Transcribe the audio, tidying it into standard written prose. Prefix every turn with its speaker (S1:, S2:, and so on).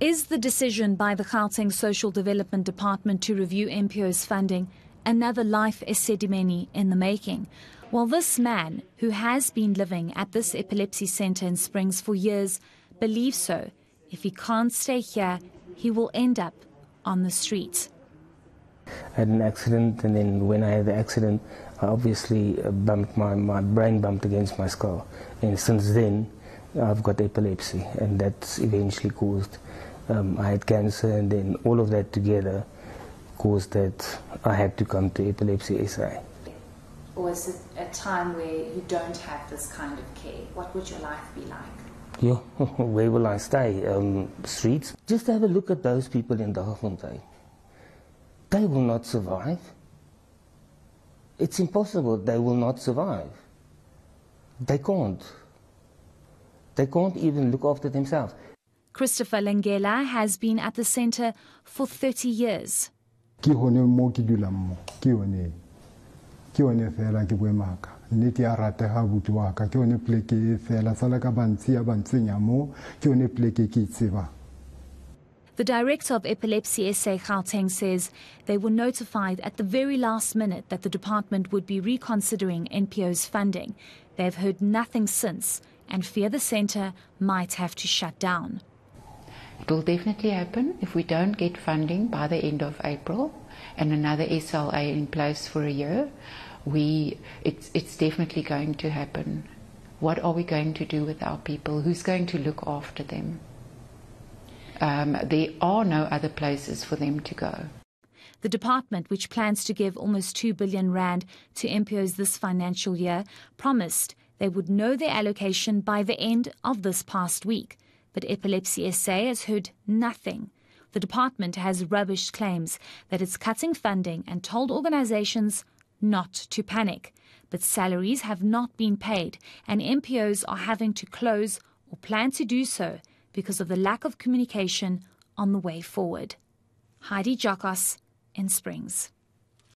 S1: Is the decision by the Gauteng Social Development Department to review NPO's funding another life Esedimeni in the making? Well, this man, who has been living at this epilepsy centre in Springs for years, believes so. If he can't stay here, he will end up on the street.
S2: I had an accident, and then when I had the accident, I obviously bumped my brain bumped against my skull. And since then, I've got epilepsy, and that's eventually caused, I had cancer, and then all of that together caused that I had to come to Epilepsy SA.
S1: Or is it a time where you don't have this kind of care? What would your life be like?
S2: Yeah, where will I stay? Streets? Just have a look at those people in Daggafontein. They will not survive. It's impossible. They will not survive. They can't. They can't even look after themselves.
S1: Christopher Lengela has been at the centre for 30 years.
S3: The director of Epilepsy SA Gauteng says they were notified at the very last minute that the department would be reconsidering NPO's funding. They've heard nothing since and fear the centre might have to shut down.
S4: It will definitely happen if we don't get funding by the end of April and another SLA in place for a year. It's definitely going to happen. What are we going to do with our people? Who's going to look after them? There are no other places for them to go.
S1: The department, which plans to give almost 2 billion rand to NPOs this financial year, promised they would know their allocation by the end of this past week. But Epilepsy SA has heard nothing. The department has rubbished claims that it's cutting funding and told organizations not to panic. But salaries have not been paid, and NPOs are having to close or plan to do so because of the lack of communication on the way forward. Heidi Giokos in Springs.